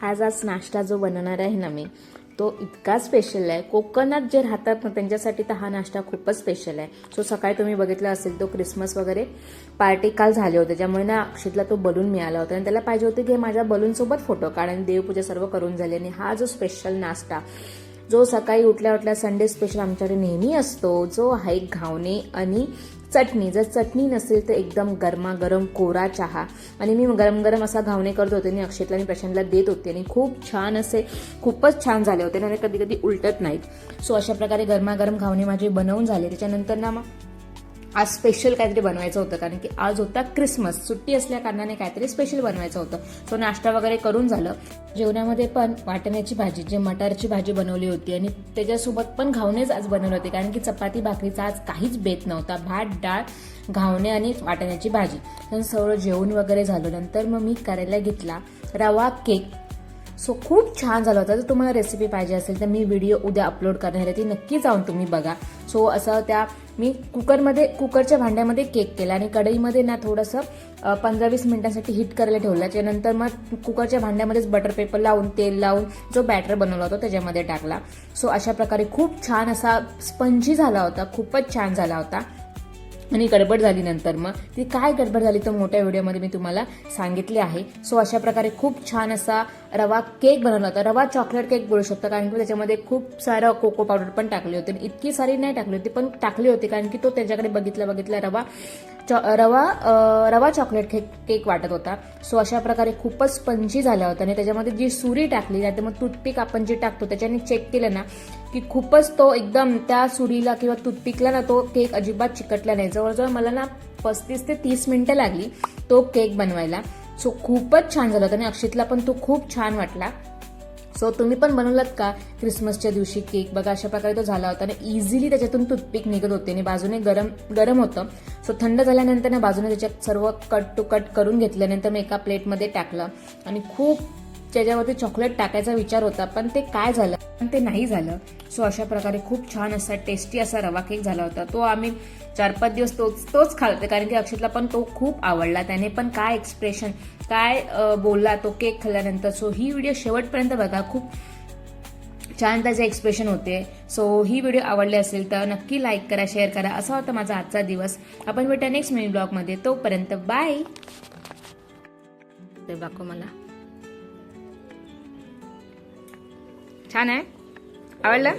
आज नाश्ता जो बनवणार आहे ना मी, तो इतका स्पेशल आहे. कोकणात जे राहतात ना त्यांच्यासाठी तर हा नाश्ता खूपच स्पेशल आहे. सो सकाळी तुम्ही बघितलं असेल तो क्रिसमस वगैरे पार्टी काल झाली होती, त्यामुळे ना अक्षितला तो बलून मिळाला होता आणि त्याला पाहिजे होते की माझ्या बलूनसोबत फोटो काढ आणि देवपूजा सर्व करून झाली. आणि हा जो स्पेशल नाश्ता जो सकाळी उठल्या उठल्या संडे स्पेशल आमच्याकडे नेहमी असतो, जो आहे घावणे आणि चटणी. जर चटणी नसेल तर एकदम गरमागरम कोरा चहा. आणि मी गरम गरम असा घावणे करत होते आणि अक्षयला आणि प्रशांतला देत होते आणि खूप छान असे खूपच छान झाले होते आणि कधी कधी उलटत नाहीत. सो अशा प्रकारे गरमागरम घावणे माझे बनवून झाले. त्याच्यानंतर ना मग आज स्पेशल काहीतरी बनवायचं होतं, कारण की आज होता क्रिसमस, सुट्टी असल्या कारणाने काहीतरी स्पेशल बनवायचं होतं. सो नाश्ता वगैरे करून झालं. जेवणामध्ये पण वाटण्याची भाजी, जे मटारची भाजी बनवली होती आणि त्याच्यासोबत पण घावणेच आज बनवले होते, कारण की चपाती भाकरीचा आज काहीच बेत नव्हता. भात, डाळ, घावणे आणि वाटण्याची भाजी. तर सगळं जेवण वगैरे झालं. नंतर मग मी करायला घेतला रवा केक. सो खूप छान झाला होता. जर तुम्हाला रेसिपी पाहिजे असेल तर मी व्हिडिओ उद्या अपलोड करणार आहे, ती नक्की जाऊन तुम्ही बघा. सो असं त्या मी कुकरच्या भांड्यामध्ये केक केला आणि कढईमध्ये ना थोडंसं 15-20 मिनिटांसाठी हीट करायला ठेवलं. त्याच्यानंतर मग कुकरच्या भांड्यामध्येच बटर पेपर लावून तेल लावून जो बॅटर बनवला होता त्याच्यामध्ये टाकला. सो अशा प्रकारे खूप छान असा स्पंजी झाला होता, खूपच छान झाला होता. आणि गडबड झाली नंतर मग ती काय गडबड झाली तर मोठ्या व्हिडिओमध्ये मी तुम्हाला सांगितले आहे. सो अशा प्रकारे खूप छान असा रवा केक बनवला होता. रवा चॉकलेट केक बोलू शकता, कारण की त्याच्यामध्ये खूप सारं कोको पावडर पण टाकली होती. इतकी सारी नाही टाकली होती पण टाकली होती, कारण की तो त्याच्याकडे बघितला रवा चॉकलेट केक वाटत होता. सो अशा प्रकारे खूपच स्पंजी झाला होता. आणि त्याच्यामध्ये जी सुरी टाकली नाही तर मग टूथपिक आपण जे टाकतो त्याच्याने चेक केलं ना की खूपच तो एकदम त्या सुरीला किंवा टूथपिकला ना तो केक अजिबात चिकटला नाही. जवळजवळ मला ना 35 ते 30 मिनिटं लागली तो केक बनवायला. सो खूपच छान झाला होता आणि अक्षितला पण तो खूप छान वाटला. सो तुम्ही पण बनवलात का क्रिसमसच्या दिवशी केक? बघा अशा प्रकारे तो झाला होता आणि इझिली त्याच्यातून टूथपिक निघत होते आणि बाजूने गरम होतं. सो थंड झाल्यानंतर ना बाजूने त्याच्यात सर्व कट टू कट करून घेतल्यानंतर मी एका प्लेटमध्ये टाकलं आणि खूप त्याच्यावरती चॉकलेट टाकायचा विचार होता, पण ते काय झालं, पण ते नाही झालं. सो अशा प्रकारे खूप छान असा टेस्टी असा रवा केक झाला होता. तो आम्ही 4-5 दिवस तोच खाल्ला, कारण की अक्षितला पण तो खूप आवडला. त्याने पण काय एक्सप्रेशन काय बोलला तो केक खाल्ल्यानंतर. सो ही व्हिडिओ शेवटपर्यंत बघा, खूप छान त्याचे एक्सप्रेशन होते. सो ही व्हिडिओ आवडली असेल तर नक्की लाईक करा, शेअर करा. असा होता माझा आजचा दिवस. आपण भेटूया नेक्स्ट मिनी ब्लॉगमध्ये. तोपर्यंत बाय. ते दाखव मला. छान आहे, आवडलं.